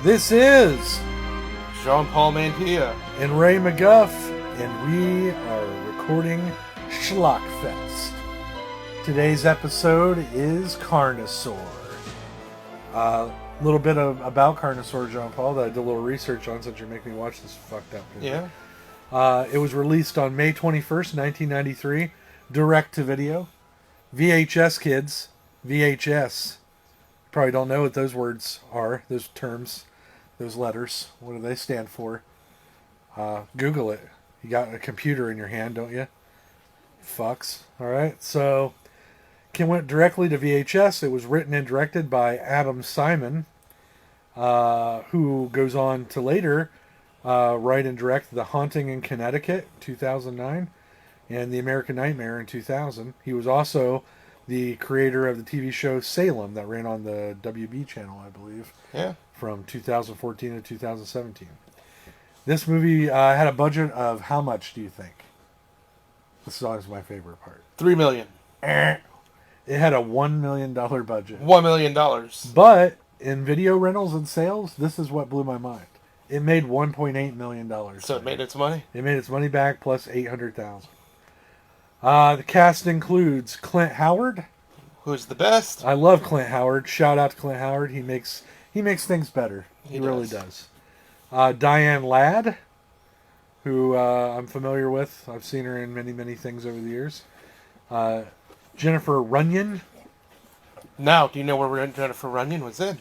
This is Jean-Paul Mantilla and Ray McGuff, and we are recording Schlockfest. Today's episode is Carnosaur. A little bit about Carnosaur, Jean-Paul, that I did a little research on since you're making me watch this fucked up movie. Yeah. It was released on May 21st, 1993, direct to video. VHS, kids. VHS. Probably don't know what those words are, those terms, those letters. What do they stand for? Google it. You got a computer in your hand, don't you? Fucks. Alright, so went directly to VHS. It was written and directed by Adam Simon, who goes on to later write and direct The Haunting in Connecticut, 2009, and The American Nightmare in 2000. He was also the creator of the TV show Salem that ran on the WB channel, I believe. Yeah. From 2014 to 2017. This movie had a budget of how much, do you think? This is always my favorite part. $3 million. It had a $1 million budget. $1 million. But in video rentals and sales, this is what blew my mind. It made $1.8 million. So it made its money? It made its money back plus $800,000. The cast includes Clint Howard. Who's the best? I love Clint Howard. Shout out to Clint Howard. He makes things better. He really does. Diane Ladd, who I'm familiar with. I've seen her in many, many things over the years. Jennifer Runyon. Now, do you know where Jennifer Runyon was in?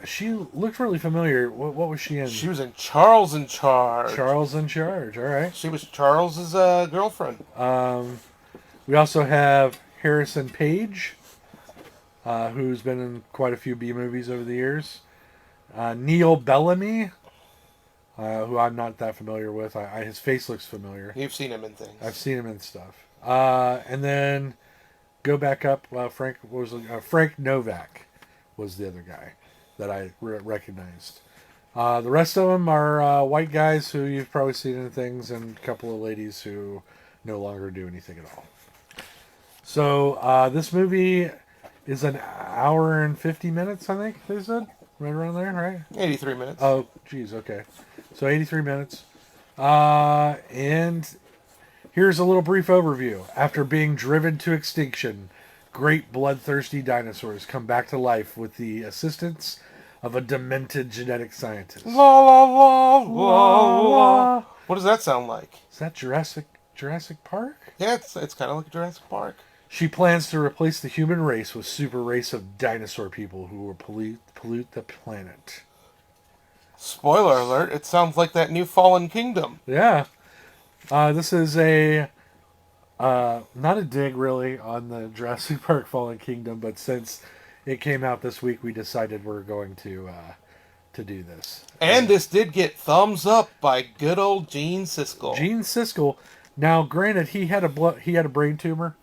She looked really familiar. What was she in? She was in Charles in Charge. Charles in Charge. All right. She was Charles's girlfriend. We also have Harrison Page, who's been in quite a few B movies over the years. Neil Bellamy, who I'm not that familiar with. His face looks familiar. You've seen him in things. I've seen him in stuff. And then go back up. Frank Novak was the other guy that I recognized. The rest of them are white guys who you've probably seen in things, and a couple of ladies who no longer do anything at all. So this movie is an hour and 50 minutes, I think they said. Right around there, right? 83 minutes. Oh, geez, okay. So 83 minutes. And here's a little brief overview. After being driven to extinction, great bloodthirsty dinosaurs come back to life with the assistance of a demented genetic scientist. La la la la la. What does that sound like? Is that Jurassic Park? Yeah, it's kind of like Jurassic Park. She plans to replace the human race with super race of dinosaur people who will pollute the planet. Spoiler alert, it sounds like that new Fallen Kingdom. Yeah. This is not a dig really on the Jurassic Park Fallen Kingdom, but since it came out this week, we decided we're going to do this. And this did get thumbs up by good old Gene Siskel. Gene Siskel. Now, granted, he had a brain tumor.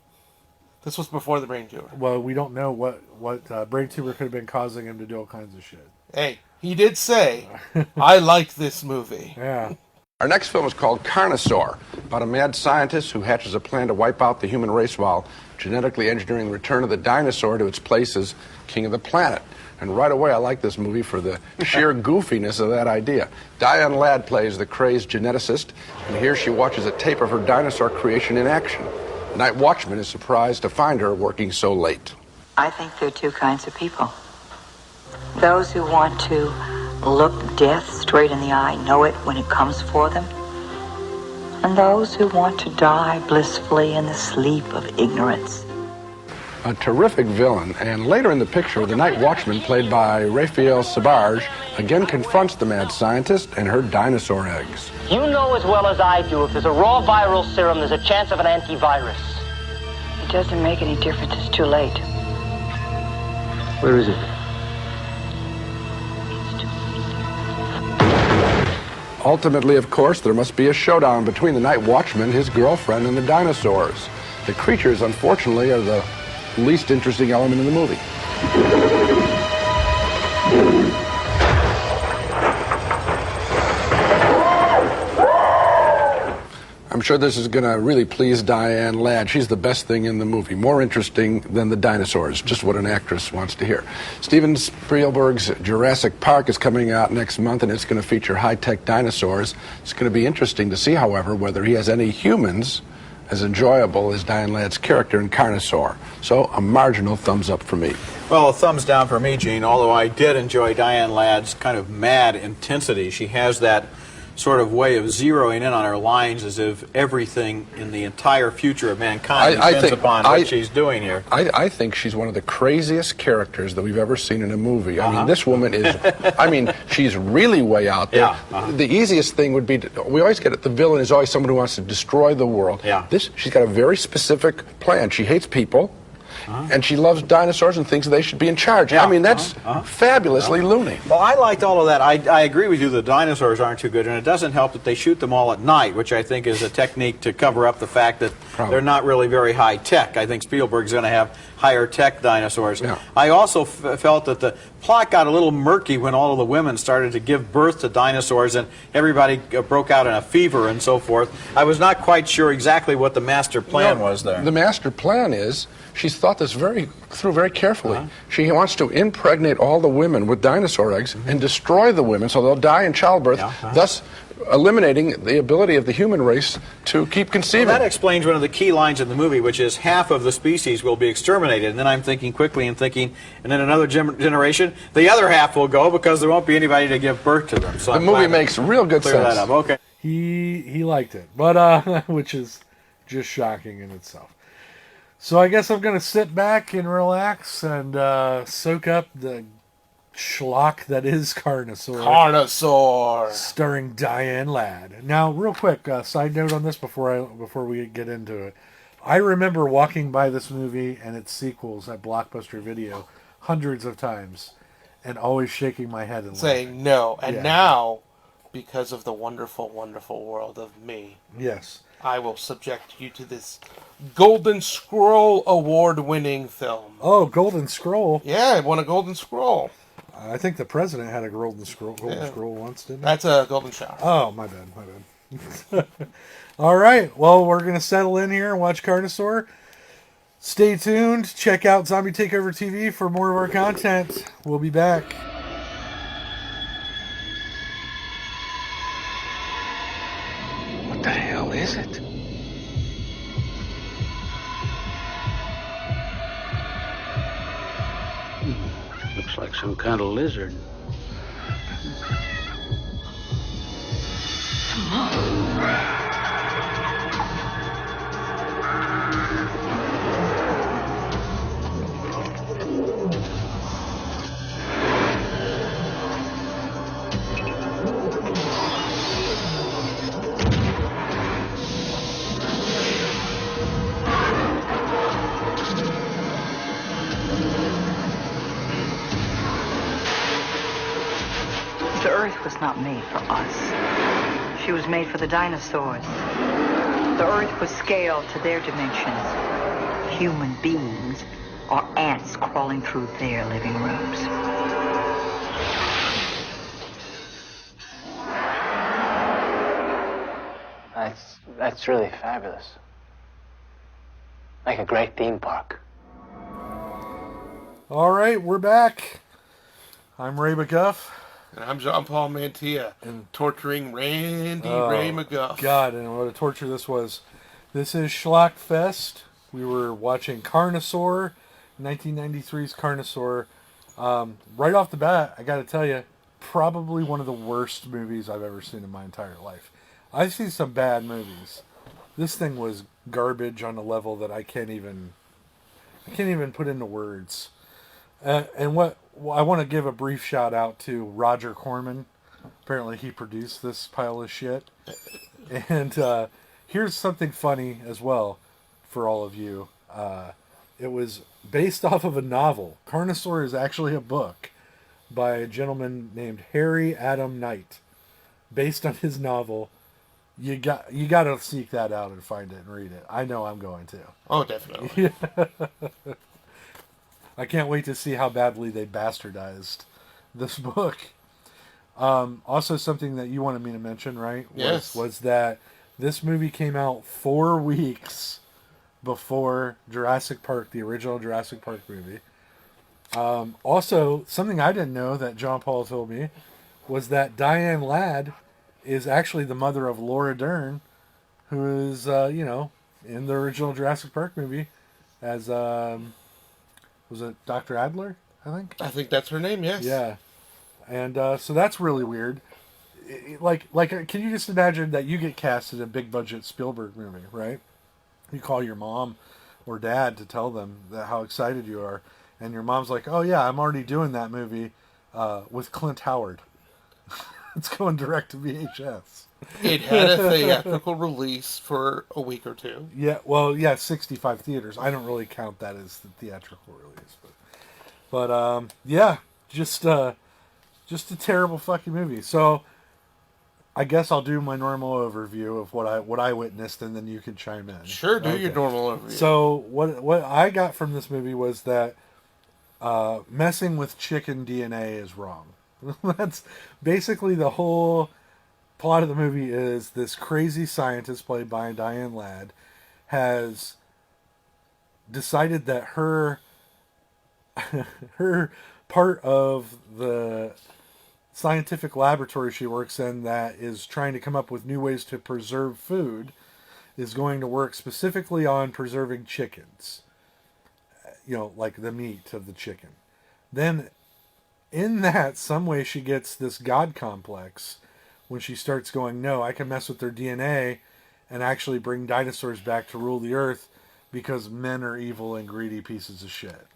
This was before the brain tumor. Well, we don't know what brain tumor could have been causing him to do all kinds of shit. Hey, he did say, I like this movie. Yeah. Our next film is called Carnosaur, about a mad scientist who hatches a plan to wipe out the human race while genetically engineering the return of the dinosaur to its place as king of the planet. And right away, I like this movie for the sheer goofiness of that idea. Diane Ladd plays the crazed geneticist, and here she watches a tape of her dinosaur creation in action. The night watchman is surprised to find her working so late. I think there are two kinds of people. Those who want to look death straight in the eye, know it when it comes for them. And those who want to die blissfully in the sleep of ignorance. A terrific villain, and later in the picture, the night watchman, played by Raphael Sbarge, again confronts the mad scientist and her dinosaur eggs. You know as well as I do, if there's a raw viral serum, there's a chance of an antivirus. It doesn't make any difference, it's too late. Where is it? Ultimately, of course, there must be a showdown between the night watchman, his girlfriend, and the dinosaurs. The creatures, unfortunately, are the least interesting element in the movie. I'm sure this is going to really please Diane Ladd. She's the best thing in the movie. More interesting than the dinosaurs. Just what an actress wants to hear. Steven Spielberg's Jurassic Park is coming out next month, and it's going to feature high-tech dinosaurs. It's going to be interesting to see, however, whether he has any humans as enjoyable as Diane Ladd's character in Carnosaur. So a marginal thumbs up for me. Well, a thumbs down for me, Gene, although I did enjoy Diane Ladd's kind of mad intensity. She has that sort of way of zeroing in on her lines as if everything in the entire future of mankind depends upon what she's doing here. I think she's one of the craziest characters that we've ever seen in a movie. I mean, this woman is, she's really way out there. The easiest thing would be, we always get it, the villain is always someone who wants to destroy the world. She's got a very specific plan. She hates people. And she loves dinosaurs and thinks they should be in charge. I mean, that's fabulously loony. Well, I liked all of that. I agree with you, the dinosaurs aren't too good, and it doesn't help that they shoot them all at night, which I think is a technique to cover up the fact that they're not really very high-tech. I think Spielberg's going to have higher-tech dinosaurs. I also felt that the plot got a little murky when all of the women started to give birth to dinosaurs and everybody broke out in a fever and so forth. I was not quite sure exactly what the master plan was there. The master plan is, she's thought this through very carefully. She wants to impregnate all the women with dinosaur eggs and destroy the women so they'll die in childbirth, thus eliminating the ability of the human race to keep conceiving. Well, that explains one of the key lines in the movie, which is half of the species will be exterminated. And then I'm thinking quickly and thinking, and then another generation, the other half will go because there won't be anybody to give birth to them. So the movie makes real good sense. That up. Okay. He liked it, but which is just shocking in itself. So I guess I'm going to sit back and relax and soak up the schlock that is Carnosaur. Carnosaur, starring Diane Ladd. Now, real quick, side note on this before we get into it. I remember walking by this movie and its sequels at Blockbuster Video hundreds of times, and always shaking my head and saying no. And now, because of the wonderful, wonderful world of me, I will subject you to this Golden Scroll Award-winning film. Oh, Golden Scroll? Yeah, it won a Golden Scroll. I think the president had a Golden Scroll once, didn't he? That's a Golden Shower. Oh, my bad. All right, well, we're going to settle in here and watch Carnosaur. Stay tuned. Check out Zombie Takeover TV for more of our content. We'll be back. What the hell is it? Looks like some kind of lizard. The Earth was not made for us. She was made for the dinosaurs. The Earth was scaled to their dimensions. Human beings are ants crawling through their living rooms. That's really fabulous. Like a great theme park. All right, we're back. I'm Ray McGuff. And I'm Jean-Paul Mantilla, and torturing Randy Ray McGuff. God, and what a torture this was. This is Schlockfest. We were watching Carnosaur, 1993's Carnosaur. Right off the bat, I got to tell you, probably one of the worst movies I've ever seen in my entire life. I've seen some bad movies. This thing was garbage on a level that I can't even put into words. And what I want to give a brief shout out to Roger Corman. Apparently he produced this pile of shit. And here's something funny as well for all of you. It was based off of a novel. Carnosaur is actually a book by a gentleman named Harry Adam Knight. Based on his novel. You got to seek that out and find it and read it. I know I'm going to. Oh, definitely. I can't wait to see how badly they bastardized this book. Also, something that you wanted me to mention, right? Yes. Was that This movie came out 4 weeks before Jurassic Park, the original Jurassic Park movie. Also, something I didn't know that John Paul told me was that Diane Ladd is actually the mother of Laura Dern, who is, in the original Jurassic Park movie as, was it Dr. Adler, I think? I think that's her name, yes. Yeah. And so that's really weird. Can you just imagine that you get cast in a big budget Spielberg movie, right? You call your mom or dad to tell them that how excited you are, and your mom's like, "Oh yeah, I'm already doing that movie with Clint Howard. It's going direct to VHS." It had a theatrical release for a week or two. Yeah, 65 theaters. I don't really count that as the theatrical release, but yeah, just a terrible fucking movie. So I guess I'll do my normal overview of what I witnessed, and then you can chime in. Sure, do your normal overview. So what I got from this movie was that messing with chicken DNA is wrong. That's basically the whole plot of the movie. Is this crazy scientist played by Diane Ladd has decided that her part of the scientific laboratory she works in that is trying to come up with new ways to preserve food is going to work specifically on preserving chickens. Like the meat of the chicken. Then in that, some way she gets this God complex when she starts going, no, I can mess with their DNA and actually bring dinosaurs back to rule the earth because men are evil and greedy pieces of shit.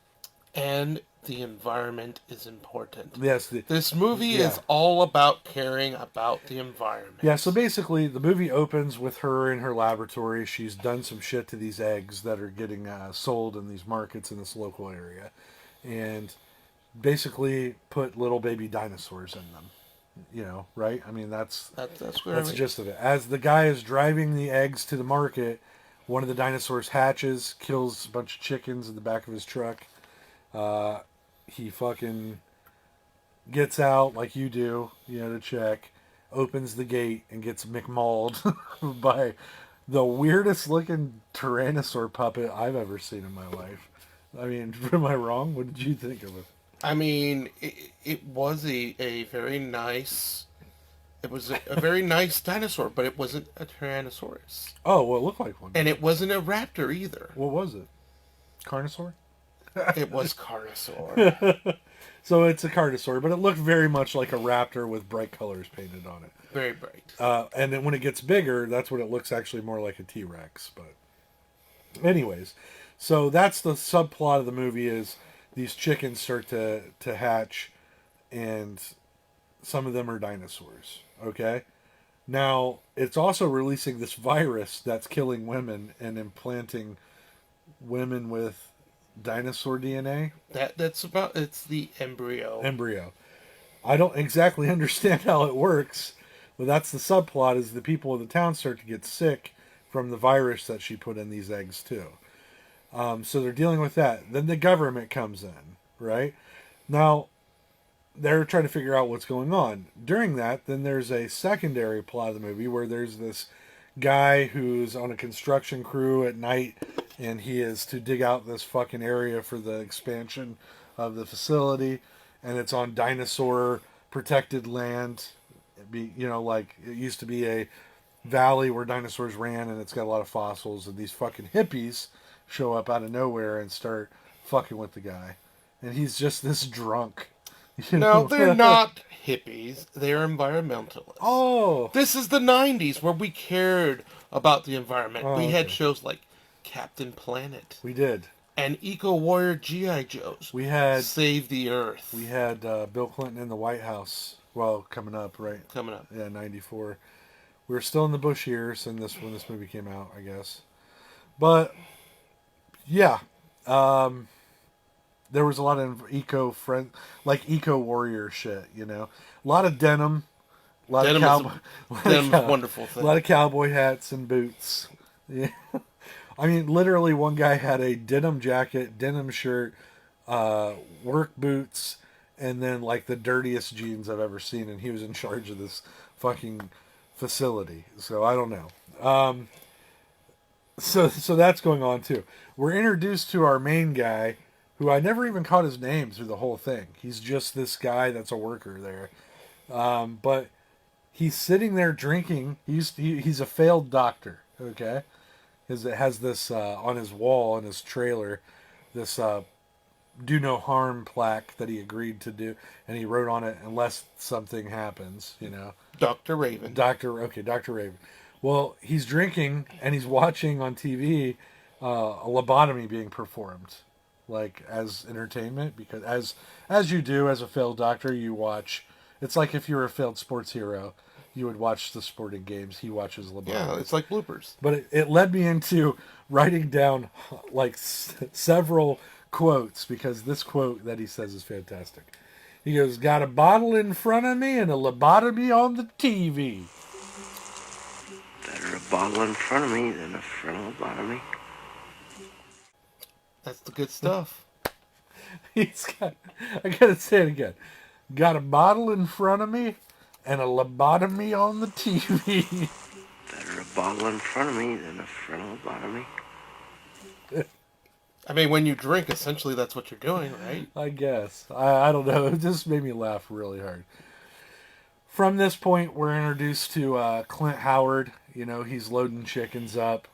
And the environment is important. Yes. This movie is all about caring about the environment. Yeah, so basically the movie opens with her in her laboratory. She's done some shit to these eggs that are getting sold in these markets in this local area. And basically put little baby dinosaurs in them. Right? I mean, that's the gist of it. As the guy is driving the eggs to the market, one of the dinosaurs hatches, kills a bunch of chickens in the back of his truck. He fucking gets out like you do, to check, opens the gate, and gets McMauled by the weirdest looking Tyrannosaur puppet I've ever seen in my life. I mean, am I wrong? What did you think of it? I mean, it was a very nice... It was a very nice dinosaur, but it wasn't a Tyrannosaurus. Oh, well, it looked like one. And it wasn't a raptor either. What was it? Carnosaur? It was Carnosaur. So it's a Carnosaur, but it looked very much like a raptor with bright colors painted on it. Very bright. And then when it gets bigger, that's when it looks actually more like a T-Rex. But anyways, so that's the subplot of the movie is these chickens start to hatch, and some of them are dinosaurs. Okay? Now, it's also releasing this virus that's killing women and implanting women with dinosaur DNA. It's the embryo. I don't exactly understand how it works, but that's the subplot is the people of the town start to get sick from the virus that she put in these eggs too. So they're dealing with that. Then the government comes in, right? Now, they're trying to figure out what's going on. During that, then there's a secondary plot of the movie where there's this guy who's on a construction crew at night, and he is to dig out this fucking area for the expansion of the facility, and it's on dinosaur protected land. It used to be a valley where dinosaurs ran, and it's got a lot of fossils, and these fucking hippies show up out of nowhere and start fucking with the guy, and he's just this drunk. No, they're not hippies. They're environmentalists. Oh. This is the 90s where we cared about the environment. We had shows like Captain Planet. We did. And Eco Warrior G.I. Joes. We had Save the Earth. We had Bill Clinton in the White House. Well, coming up, right? Coming up. Yeah, 94. We were still in the Bush years when this movie came out, I guess. But yeah. There was a lot of eco warrior shit, A lot of denim. A lot of cowboy. Denim's a wonderful thing. A lot of cowboy hats and boots. Yeah. I mean, literally, one guy had a denim jacket, denim shirt, work boots, and then like the dirtiest jeans I've ever seen, and he was in charge of this fucking facility. So I don't know. So that's going on too. We're introduced to our main guy, who I never even caught his name through the whole thing. He's just this guy that's a worker there. But he's sitting there drinking. He's a failed doctor. Okay, it has this on his wall in his trailer, this do no harm plaque that he agreed to do, and he wrote on it, unless something happens, Dr. Raven. Dr. Raven. Well, he's drinking and he's watching on TV a lobotomy being performed, like as entertainment, because as you do as a failed doctor, you watch. It's like if you were a failed sports hero, you would watch the sporting games. He watches lobotomies. Yeah, it's like bloopers. But it led me into writing down like several quotes, because this quote that he says is fantastic. He goes, "Got a bottle in front of me and a lobotomy on the TV." Better a bottle in front of me than a frontal lobotomy. That's the good stuff. I gotta say it again. Got a bottle in front of me and a lobotomy on the TV. Better a bottle in front of me than a frontal lobotomy. I mean, when you drink, essentially that's what you're doing, right? I guess. I don't know. It just made me laugh really hard. From this point, we're introduced to Clint Howard. He's loading chickens up.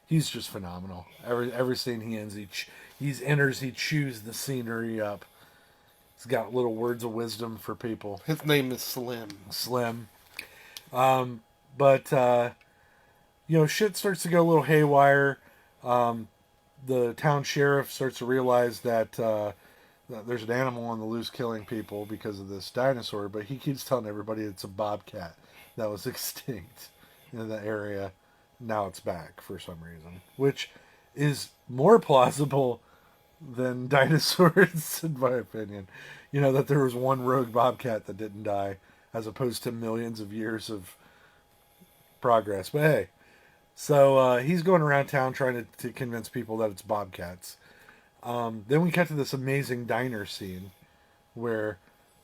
He's just phenomenal. Every scene he ends, he chews the scenery up. He's got little words of wisdom for people. His name is Slim. Slim. But shit starts to go a little haywire. The town sheriff starts to realize that there's an animal on the loose killing people because of this dinosaur, but he keeps telling everybody it's a bobcat that was extinct in the area. Now it's back for some reason, which is more plausible than dinosaurs, in my opinion. That there was one rogue bobcat that didn't die, as opposed to millions of years of progress. But hey. So he's going around town trying to convince people that it's bobcats. Then we cut to this amazing diner scene where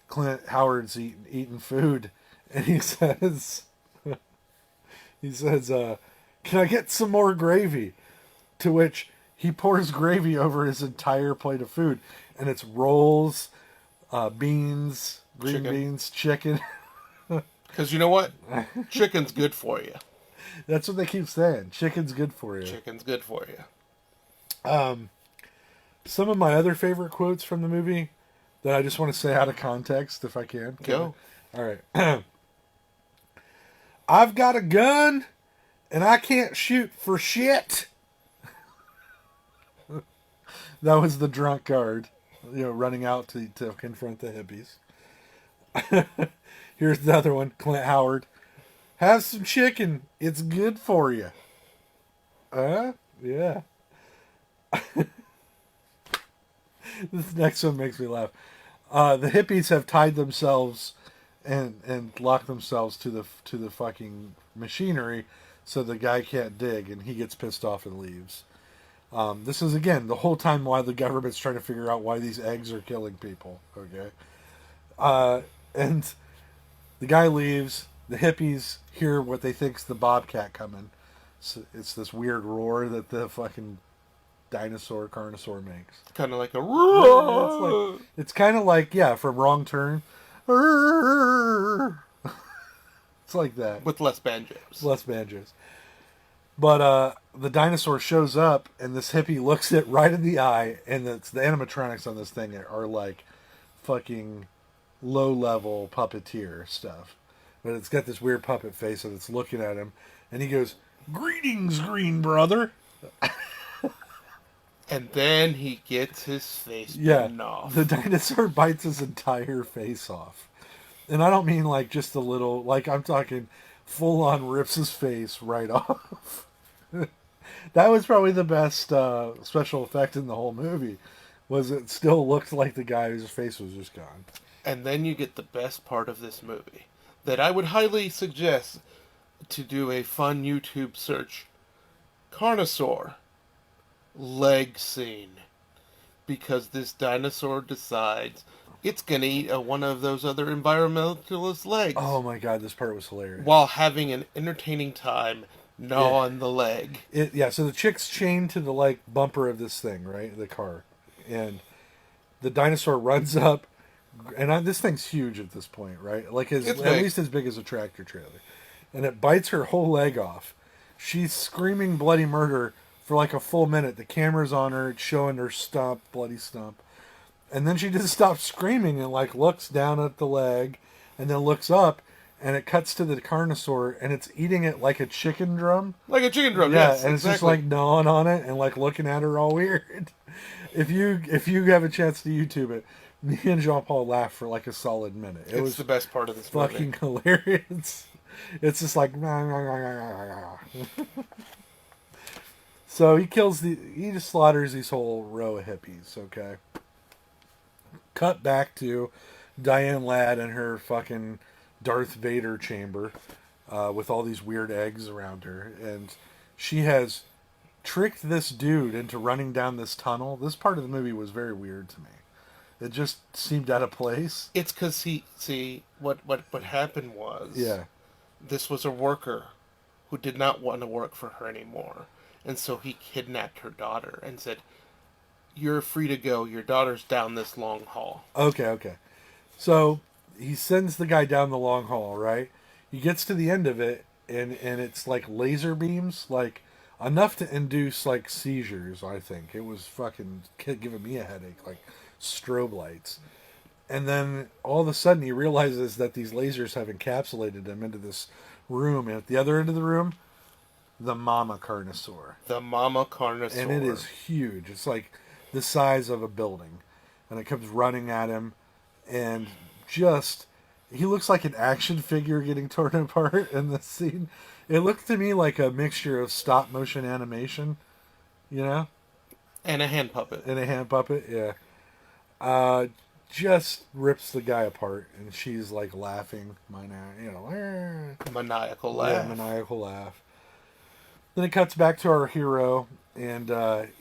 Clint Howard's eating food, and he says, "Can I get some more gravy?" To which he pours gravy over his entire plate of food, and it's rolls, beans, green beans, chicken. Because you know what? Chicken's good for you. That's what they keep saying. Chicken's good for you. Chicken's good for you. Some of my other favorite quotes from the movie that I just want to say out of context, if I can. Go. All right. "I've got a gun, and I can't shoot for shit." That was the drunk guard, running out to confront the hippies. Here's the other one, Clint Howard. "Have some chicken. It's good for you." Yeah. This next one makes me laugh. The hippies have tied themselves and locked themselves to the fucking machinery, so the guy can't dig, and he gets pissed off and leaves. This is, again, the whole time while the government's trying to figure out why these eggs are killing people. Okay. And the guy leaves. The hippies hear what they think's the bobcat coming. So it's this weird roar that the fucking Carnosaur makes. Kind of like a roar. Yeah, it's kind of like, from Wrong Turn. It's like that. With less banjos. But the dinosaur shows up, and this hippie looks it right in the eye, and the animatronics on this thing are like fucking low-level puppeteer stuff. But it's got this weird puppet face, and it's looking at him, and he goes, "Greetings, green brother." And then he gets his face bitten off. The dinosaur bites his entire face off. And I don't mean like just a little, like I'm talking full on rips his face right off. That was probably the best special effect in the whole movie, was it still looked like the guy's face was just gone. And then you get the best part of this movie, that I would highly suggest to do a fun YouTube search. Carnosaur Leg Scene. Because this dinosaur decides it's going to eat one of those other environmentalist legs. Oh my god, this part was hilarious. While having an entertaining time gnawing the leg. So the chick's chained to the like bumper of this thing, right? The car. And the dinosaur runs up, and this thing's huge at this point, right? Like at least as big as a tractor trailer. And it bites her whole leg off. She's screaming bloody murder for like a full minute. The camera's on her, it's showing her stump, bloody stump. And then she just stops screaming and like looks down at the leg and then looks up, and it cuts to the Carnosaur, and it's eating it like a chicken drum. Like a chicken drum, yeah, yes. And it's just like gnawing on it and like looking at her all weird. If you have a chance to YouTube it, me and Jean-Paul laughed for like a solid minute. It was the best part of this fucking hilarious. It's just like so he just slaughters these whole row of hippies, okay? Cut back to Diane Ladd and her fucking Darth Vader chamber with all these weird eggs around her, and she has tricked this dude into running down this tunnel. This part of the movie was very weird to me. It just seemed out of place. It's because what happened was this was a worker who did not want to work for her anymore, and so he kidnapped her daughter and said, "You're free to go. Your daughter's down this long hall." Okay. So he sends the guy down the long hall, right? He gets to the end of it, and it's like laser beams, like enough to induce like seizures. I think it was fucking giving me a headache, like strobe lights. And then all of a sudden he realizes that these lasers have encapsulated him into this room, and at the other end of the room, the mama Carnosaur. The mama Carnosaur. And it is huge. It's like the size of a building. And it comes running at him, and he looks like an action figure getting torn apart in this scene. It looked to me like a mixture of stop motion animation, you know? And a hand puppet. Yeah. Just rips the guy apart, and she's like laughing, maniacal laugh. Yeah, maniacal laugh. Then it cuts back to our hero, and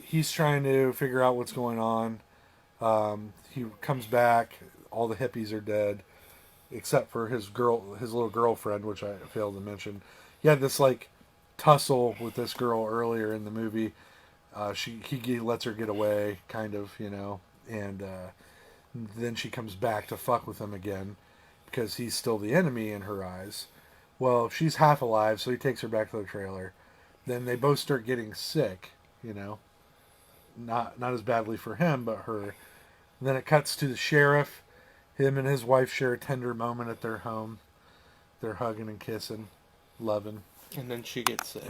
he's trying to figure out what's going on. He comes back. All the hippies are dead, except for his little girlfriend, which I failed to mention. He had this like tussle with this girl earlier in the movie. He lets her get away, kind of, and then she comes back to fuck with him again because he's still the enemy in her eyes. Well, she's half alive, so he takes her back to the trailer. Then they both start getting sick, not as badly for him, but her. And then it cuts to the sheriff. Him and his wife share a tender moment at their home. They're hugging and kissing, loving. And then she gets sick.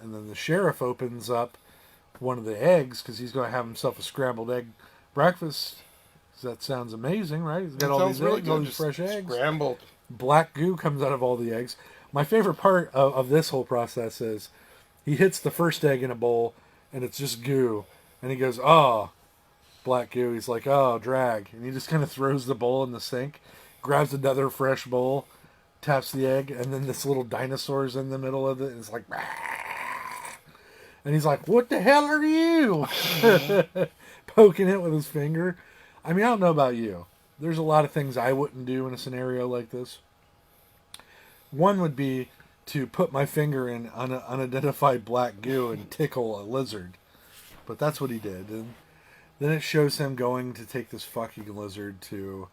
And then the sheriff opens up one of the eggs because he's going to have himself a scrambled egg breakfast. That sounds amazing, right? He's got all these eggs, all these fresh eggs. Scrambled. Black goo comes out of all the eggs. My favorite part of this whole process is he hits the first egg in a bowl, and it's just goo. And he goes, "Oh, black goo." He's like, "Oh, drag." And he just kind of throws the bowl in the sink, grabs another fresh bowl, taps the egg, and then this little dinosaur's in the middle of it, and it's like, "Bah!" And he's like, "What the hell are you?" Poking it with his finger. I mean, I don't know about you. There's a lot of things I wouldn't do in a scenario like this. One would be to put my finger in unidentified black goo and tickle a lizard. But that's what he did. And then it shows him going to take this fucking lizard to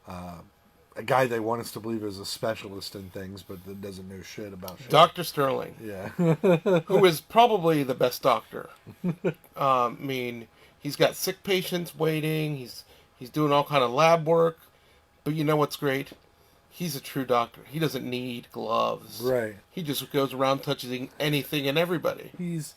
a guy they want us to believe is a specialist in things, but that doesn't know shit about shit. Dr. Sterling. Yeah. Who is probably the best doctor. I mean, he's got sick patients waiting. He's doing all kind of lab work. But you know what's great? He's a true doctor. He doesn't need gloves. Right. He just goes around touching anything and everybody. He's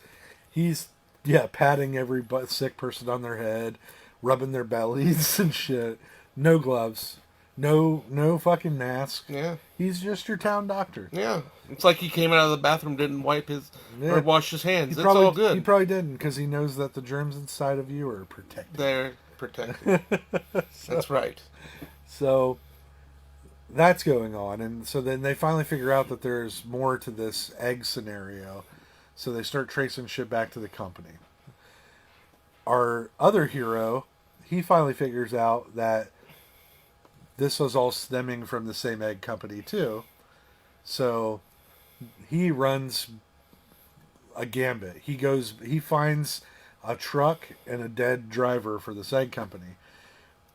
patting every sick person on their head, rubbing their bellies and shit. No gloves. No fucking mask. Yeah. He's just your town doctor. Yeah. It's like he came out of the bathroom, didn't wipe or wash his hands. It's all good. He probably didn't, because he knows that the germs inside of you are protected. They're protected. That's right. So that's going on, and so then they finally figure out that there's more to this egg scenario, so they start tracing shit back to the company. Our other hero, he finally figures out that this was all stemming from the same egg company too. So he runs a gambit. He finds a truck and a dead driver for this egg company.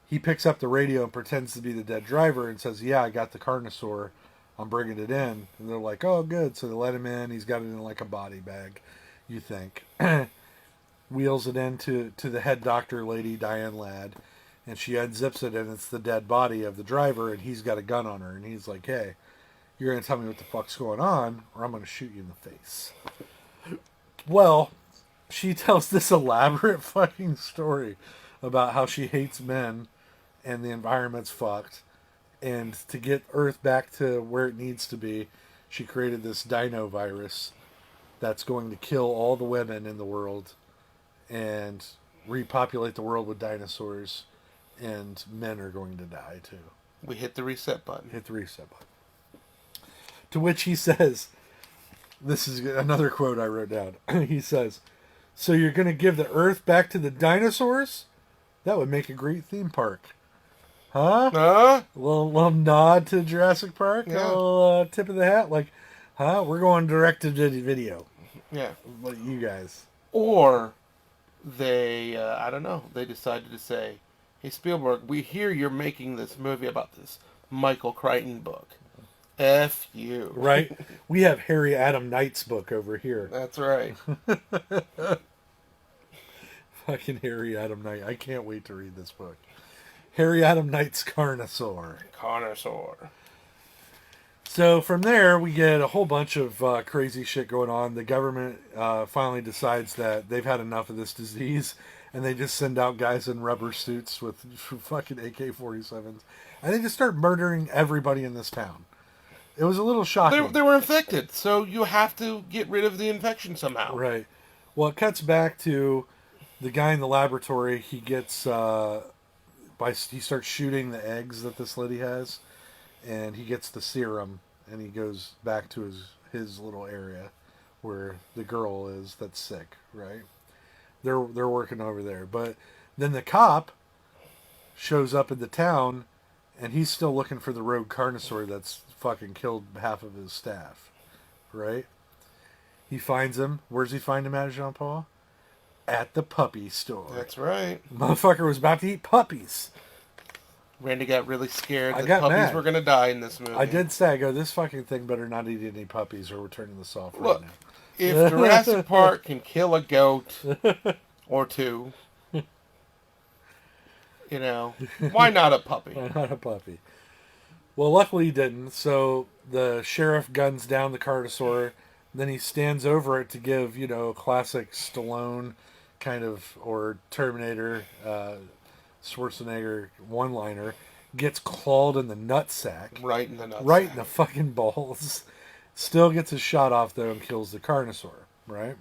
He picks up the radio and pretends to be the dead driver and says, "Yeah, I got the Carnosaur. I'm bringing it in." And they're like, "Oh, good." So they let him in. He's got it in like a body bag, you think. Wheels it in to the head doctor lady, Diane Ladd. And she unzips it, and it's the dead body of the driver, and he's got a gun on her. And he's like, "Hey, you're going to tell me what the fuck's going on, or I'm going to shoot you in the face." Well, she tells this elaborate fucking story about how she hates men and the environment's fucked. And to get Earth back to where it needs to be, she created this dino virus that's going to kill all the women in the world and repopulate the world with dinosaurs. And men are going to die too. We hit the reset button. Hit the reset button. To which he says, this is another quote I wrote down. He says, "So you're going to give the Earth back to the dinosaurs? That would make a great theme park." Huh? A little nod to Jurassic Park? Yeah. A little tip of the hat? Like, huh? We're going direct to video. Yeah. What you guys? Or they, I don't know, they decided to say, "Hey, Spielberg, we hear you're making this movie about this Michael Crichton book. F you." Right? We have Harry Adam Knight's book over here. That's right. Fucking Harry Adam Knight. I can't wait to read this book. Harry Adam Knight's Carnosaur. Connoisseur. So from there, we get a whole bunch of crazy shit going on. The government finally decides that they've had enough of this disease, and they just send out guys in rubber suits with fucking AK-47s. And they just start murdering everybody in this town. It was a little shocking. They were infected, so you have to get rid of the infection somehow. Right. Well, it cuts back to the guy in the laboratory. He gets... he starts shooting the eggs that this lady has, and he gets the serum, and he goes back to his little area where the girl is that's sick, right? They're working over there. But then the cop shows up in the town, and he's still looking for the rogue Carnosaur that's fucking killed half of his staff, right? He finds him. Where's he find him at, Jean-Paul? At the puppy store. That's right. Motherfucker was about to eat puppies. Randy got really scared that got puppies mad. were going to die in this movie. I did say, this fucking thing better not eat any puppies or we're turning this off right now. If Jurassic Park can kill a goat or two, why not a puppy? Why not a puppy? Well, luckily he didn't. So the sheriff guns down the Carnosaur. Then he stands over it to give, a classic Stallone kind of, or Terminator, Schwarzenegger one-liner. Gets clawed in the nutsack. Right in the nutsack. Right in the fucking balls. Still gets his shot off, though, and kills the Carnosaur, right?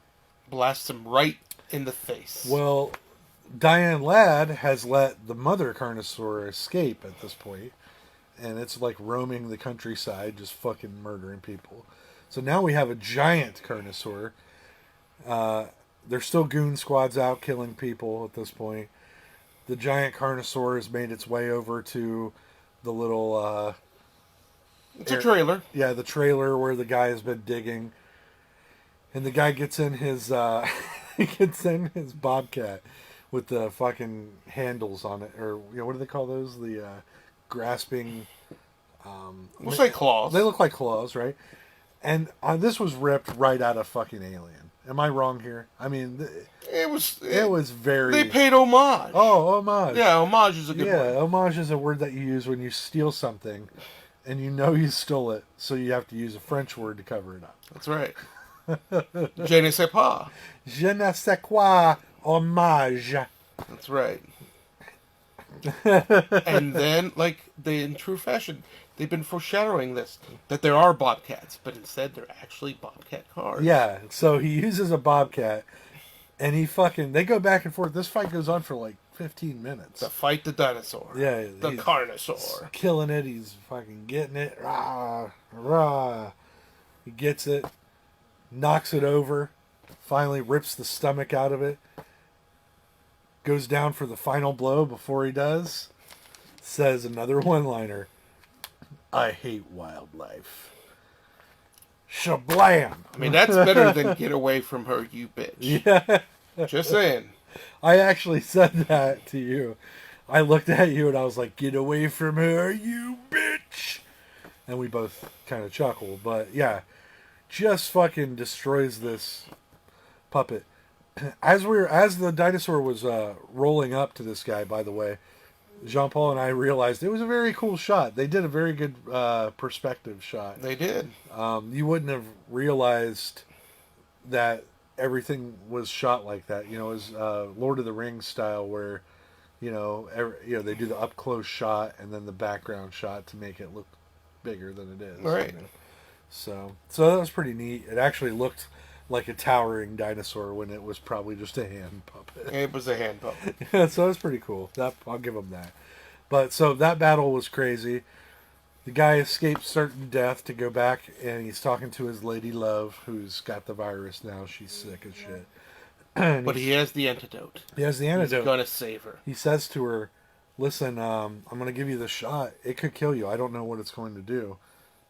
Blasts him right in the face. Well, Diane Ladd has let the mother Carnosaur escape at this point, and it's like roaming the countryside, just fucking murdering people. So now we have a giant Carnosaur. There's still goon squads out killing people at this point. The giant Carnosaur has made its way over to the little... it's a trailer. Yeah, the trailer where the guy has been digging. And the guy gets in his Bobcat with the fucking handles on it. Or, what do they call those? The grasping... we'll say claws. They look like claws, right? And this was ripped right out of fucking Alien. Am I wrong here? I mean, it was very... They paid homage. Oh, homage. Yeah, homage is a good word. Yeah, homage is a word that you use when you steal something and you know you stole it, so you have to use a French word to cover it up. That's right. Je ne sais pas. Je ne sais quoi, homage. That's right. And then, in true fashion, they've been foreshadowing this, that there are Bobcats, but instead they're actually Bobcat cars. Yeah, so he uses a Bobcat, and they go back and forth. This fight goes on for 15 minutes. To fight the dinosaur. Yeah. The Carnosaur. Killing it. He's fucking getting it. Rah, rah. He gets it. Knocks it over. Finally rips the stomach out of it. goes down for the final blow before he does, says another one-liner. I hate wildlife. Shablam! I mean, that's better than get away from her, you bitch. Yeah. Just saying. I actually said that to you. I looked at you and I was like, get away from her, you bitch! And we both kind of chuckled. But yeah, just fucking destroys this puppet. As the dinosaur was rolling up to this guy, by the way, Jean-Paul and I realized it was a very cool shot. They did a very good perspective shot. They did. You wouldn't have realized that everything was shot like that. You know, it was Lord of the Rings style, where they do the up close shot and then the background shot to make it look bigger than it is. Right. You know? So that was pretty neat. It actually looked like a towering dinosaur when it was probably just a hand puppet. It was a hand puppet. Yeah, so it was pretty cool. I'll give them that. But so that battle was crazy. The guy escapes certain death to go back, and he's talking to his lady love, who's got the virus now. She's sick as shit. But he has the antidote. He has the antidote. He's gonna save her. He says to her, "Listen, I'm going to give you the shot. It could kill you. I don't know what it's going to do,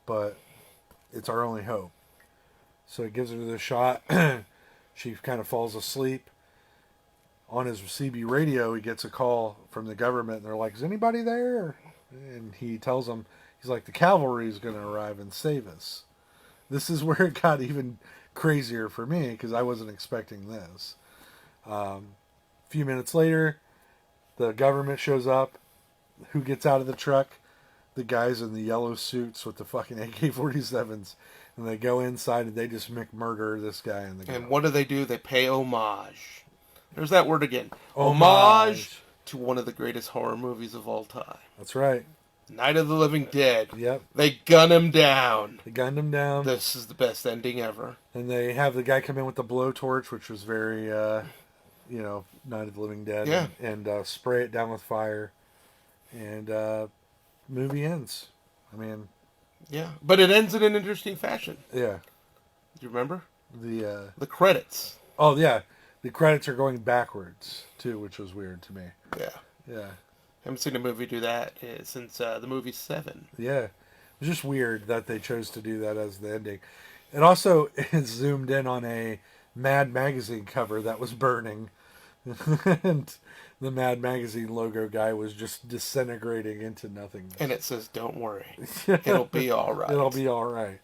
but it's our only hope." So he gives her the shot. She kind of falls asleep. On his CB radio, he gets a call from the government, and they're like, "Is anybody there?" And he tells them, he's like, "The cavalry is going to arrive and save us." This is where it got even crazier for me, because I wasn't expecting this. A few minutes later, the government shows up. Who gets out of the truck? The guys in the yellow suits with the fucking AK-47s. And they go inside and they just murder this guy in the girl. And what do? They pay homage. There's that word again. Homage to one of the greatest horror movies of all time. That's right. Night of the Living Dead. Yep. They gun him down. They gunned him down. This is the best ending ever. And they have the guy come in with the blowtorch, which was very, Night of the Living Dead. Yeah. And spray it down with fire. And movie ends. I mean... Yeah, but it ends in an interesting fashion. Yeah. Do you remember? The credits. Oh, yeah. The credits are going backwards, too, which was weird to me. Yeah. Yeah. Haven't seen a movie do that since the movie Seven. Yeah. It was just weird that they chose to do that as the ending. It also zoomed in on a Mad Magazine cover that was burning. And the Mad Magazine logo guy was just disintegrating into nothingness. And it says, "Don't worry. It'll be all right." It'll be all right.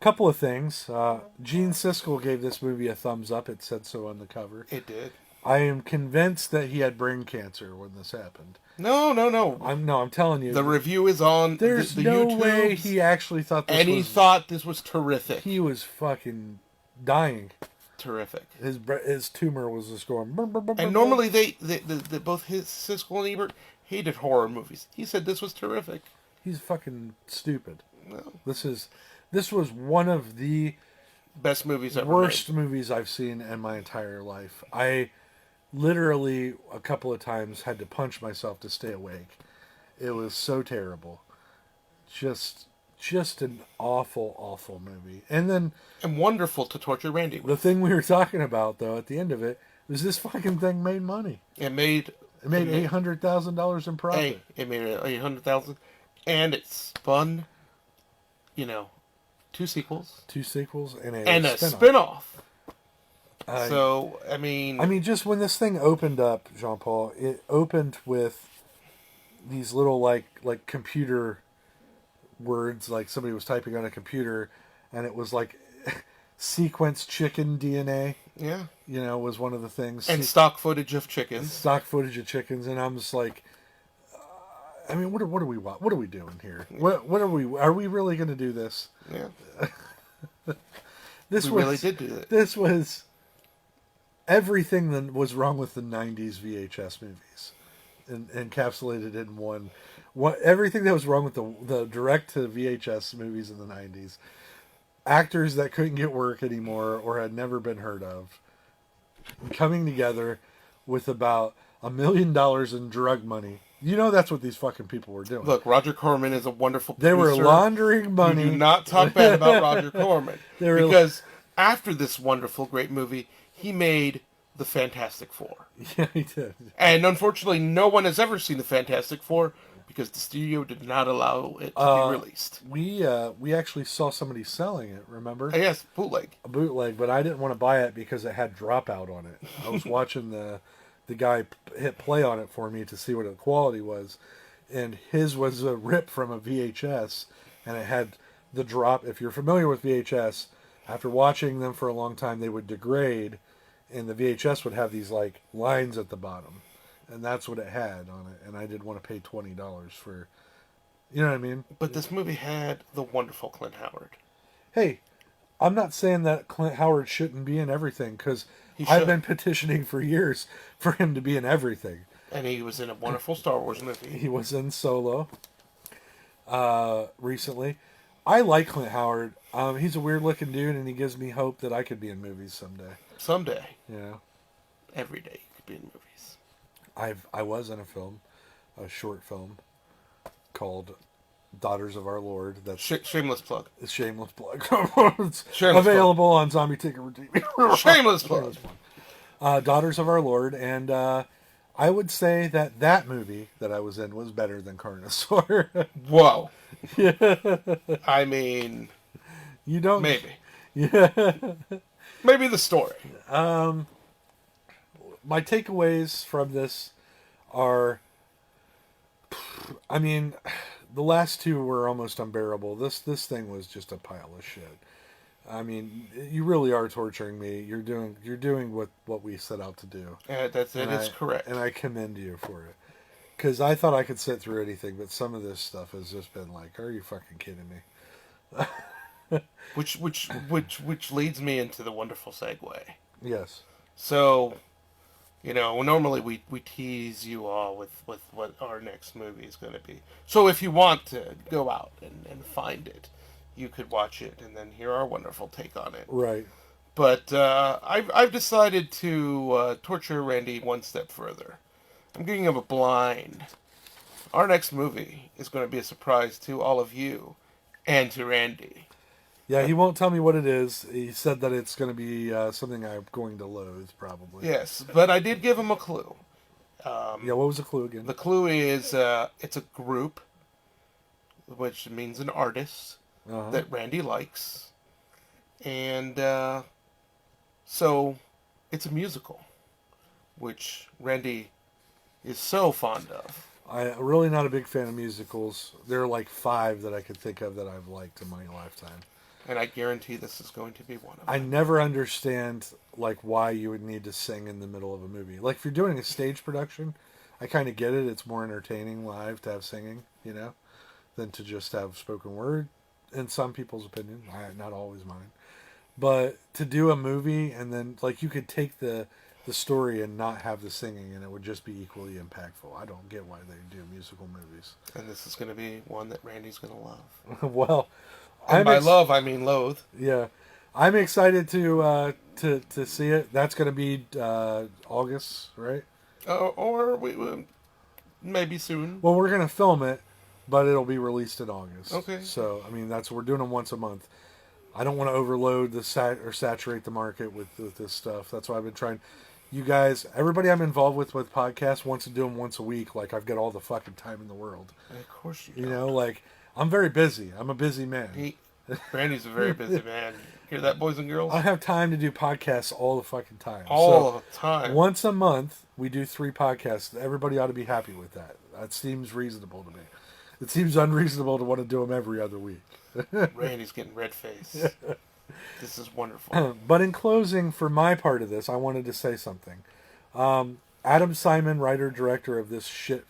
Couple of things. Gene Siskel gave this movie a thumbs up. It said so on the cover. It did. I am convinced that he had brain cancer when this happened. No. I'm telling you. The review is on There's the no YouTubes, way he actually thought this and he thought this was terrific. He was fucking dying. Terrific. His tumor was just going... Burr, burr, burr, and burr, normally they both Siskel and Ebert hated horror movies. He said this was terrific. He's fucking stupid. No. This was one of the best movies ever worst made. movies I've seen in my entire life. I literally a couple of times had to punch myself to stay awake. It was so terrible. Just an awful movie. And wonderful to torture Randy with. The thing we were talking about, though, at the end of it, was this fucking thing made money. It made $800,000 in profit. Hey, it made $800,000, and it spun, 2 sequels. 2 sequels and a spinoff. I mean, just when this thing opened up, Jean-Paul, it opened with these little like computer words, like somebody was typing on a computer, and it was like sequence chicken DNA. Yeah. Was one of the things. And stock footage of chickens. Stock footage of chickens, and I'm just like, what are we want? What are we doing here? What are we really going to do this? Yeah. We really did do it. This was everything that was wrong with the 90s VHS movies, encapsulated in one. Everything that was wrong with the direct to VHS movies in the 90s. Actors that couldn't get work anymore or had never been heard of, coming together with about $1 million in drug money. That's what these fucking people were doing. Look, Roger Corman is a wonderful producer. They were laundering money. You do not talk bad about Roger Corman. Because after this wonderful, great movie, he made the Fantastic Four. Yeah, he did. And unfortunately, no one has ever seen the Fantastic Four because the studio did not allow it to be released. We actually saw somebody selling it, remember? Yes, bootleg. A bootleg, but I didn't want to buy it because it had Dropout on it. I was watching the guy hit play on it for me to see what the quality was, and his was a rip from a VHS, and it had the drop. If you're familiar with VHS, after watching them for a long time, they would degrade, and the VHS would have these like lines at the bottom, and that's what it had on it. And I didn't want to pay $20 for, you know what I mean? But this movie had the wonderful Clint Howard. Hey, I'm not saying that Clint Howard shouldn't be in everything, because I've been petitioning for years for him to be in everything. And he was in a wonderful Star Wars movie. He was in Solo recently. I like Clint Howard. He's a weird-looking dude, and he gives me hope that I could be in movies someday. Someday. Yeah. Every day you could be in movies. I was in a short film called Daughters of Our Lord. That's shameless plug. Shameless plug. It's shameless available on Zombie Ticket Redeem. Shameless plug. Daughters of Our Lord, and I would say that movie that I was in was better than Carnosaur. Whoa. Yeah. I mean, you don't. Maybe. Yeah. Maybe the story. My takeaways from this are, I mean, the last two were almost unbearable. This thing was just a pile of shit. I mean, you really are torturing me. You're doing what we set out to do. Yeah, it's correct. And I commend you for it. Because I thought I could sit through anything, but some of this stuff has just been like, are you fucking kidding me? which leads me into the wonderful segue. Yes. So, normally we tease you all with what our next movie is going to be. So if you want to go out and find it, you could watch it and then hear our wonderful take on it. Right. But I've decided to torture Randy one step further. I'm giving him a blind. Our next movie is going to be a surprise to all of you and to Randy. Yeah, he won't tell me what it is. He said that it's going to be something I'm going to loathe, probably. Yes, but I did give him a clue. Yeah, what was the clue again? The clue is it's a group, which means an artist that Randy likes. And so it's a musical, which Randy is so fond of. I'm really not a big fan of musicals. There are like 5 that I could think of that I've liked in my lifetime. And I guarantee this is going to be one of them. I never understand like why you would need to sing in the middle of a movie. Like if you're doing a stage production, I kind of get it. It's more entertaining live to have singing, than to just have spoken word, in some people's opinion. Not always mine. But to do a movie and then like you could take the story and not have the singing and it would just be equally impactful. I don't get why they do musical movies. And this is going to be one that Randy's going to love. Well, and by love, I mean loathe. Yeah. I'm excited to see it. That's going to be August, right? Or we maybe soon. Well, we're going to film it, but it'll be released in August. Okay. So, I mean, we're doing them once a month. I don't want to overload or saturate the market with this stuff. That's why I've been trying. You guys, everybody I'm involved with podcasts wants to do them once a week. Like, I've got all the fucking time in the world. And of course you don't. Like, I'm very busy. I'm a busy man. Randy's a very busy man. Hear that, boys and girls? I have time to do podcasts all the fucking time. All the time. Once a month, we do 3 podcasts. Everybody ought to be happy with that. That seems reasonable to me. It seems unreasonable to want to do them every other week. Randy's getting red face. This is wonderful. But in closing, for my part of this, I wanted to say something. Adam Simon, writer-director of this shit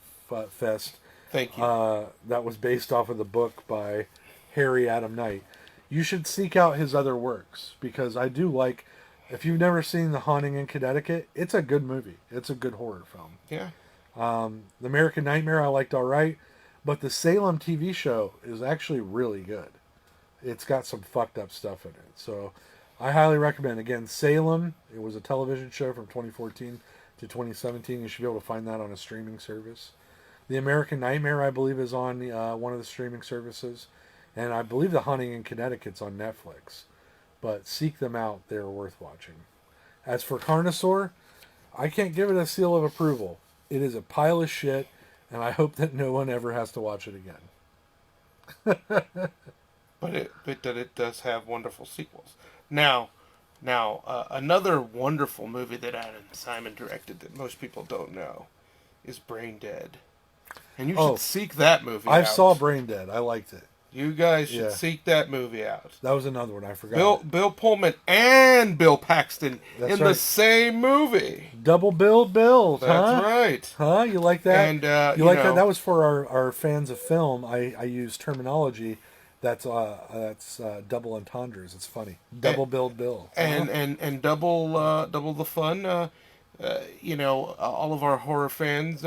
fest. Thank you. That was based off of the book by Harry Adam Knight. You should seek out his other works, because I do like, if you've never seen The Haunting in Connecticut, it's a good movie. It's a good horror film. Yeah. The American Nightmare I liked all right, but the Salem TV show is actually really good. It's got some fucked up stuff in it. So I highly recommend. Again, Salem, it was a television show from 2014 to 2017. You should be able to find that on a streaming service. The American Nightmare, I believe, is on one of the streaming services. And I believe The Haunting in Connecticut's on Netflix. But seek them out. They're worth watching. As for Carnosaur, I can't give it a seal of approval. It is a pile of shit, and I hope that no one ever has to watch it again. But it does have wonderful sequels. Now, another wonderful movie that Adam Simon directed that most people don't know is Brain Dead. And you should seek that movie out. I saw Brain Dead. I liked it. You guys should seek that movie out. That was another one I forgot. Bill Pullman and Bill Paxton the same movie. Double Bill. That's right. Huh? You like that? And you like that? That was for our fans of film. I use terminology that's double entendres. It's funny. Double Bill. And double the fun. All of our horror fans.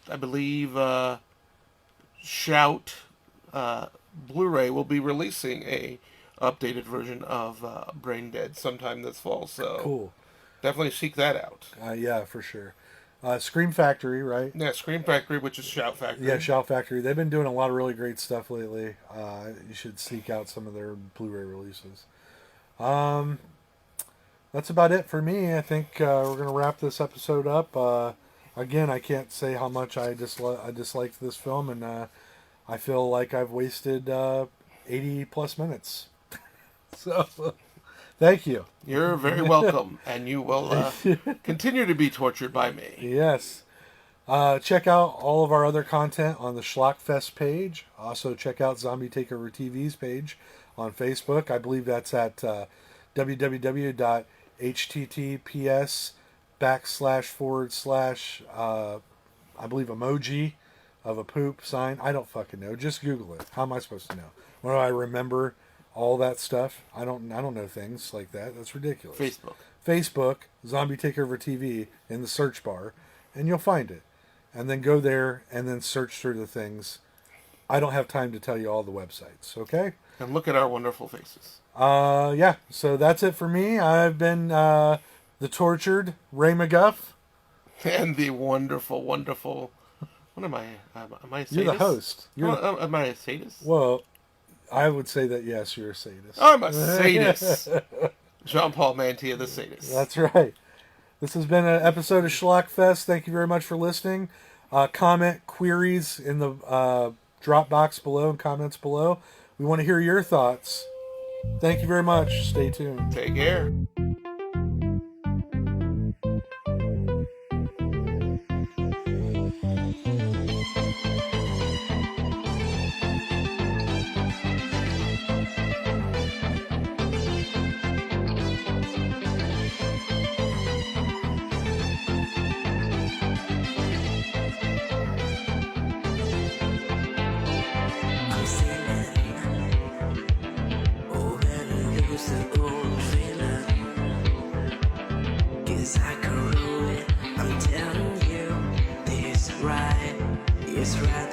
I believe Shout Blu-ray will be releasing a updated version of Brain Dead sometime this fall. So cool. Definitely seek that out. Yeah, for sure. Scream Factory, right? Yeah, Scream Factory, which is Shout Factory. Yeah, Shout Factory. They've been doing a lot of really great stuff lately. You should seek out some of their Blu-ray releases. That's about it for me. I think we're going to wrap this episode up. Again, I can't say how much I disliked this film, and I feel like I've wasted 80 plus minutes. So, thank you. You're very welcome, and you will continue to be tortured by me. Yes. Check out all of our other content on the Schlockfest page. Also, check out Zombie Takeover TV's page on Facebook. I believe that's at www.https:// I believe emoji of a poop sign. I don't fucking know. Just Google it. How am I supposed to know? When do I remember all that stuff? I don't know things like that. That's ridiculous. Facebook, Zombie Takeover TV in the search bar, and you'll find it. And then go there and then search through the things. I don't have time to tell you all the websites, okay? And look at our wonderful faces. Yeah, so that's it for me. I've been the tortured Ray McGuff. And the wonderful, wonderful... What am I? Am I a sadist? You're the host. Am I a sadist? Well, I would say that, yes, you're a sadist. I'm a sadist. Jean-Paul Mantia, the sadist. That's right. This has been an episode of Schlockfest. Thank you very much for listening. Comment queries in the drop box below and comments below. We want to hear your thoughts. Thank you very much. Stay tuned. Take care. I'm telling you, this ride is right.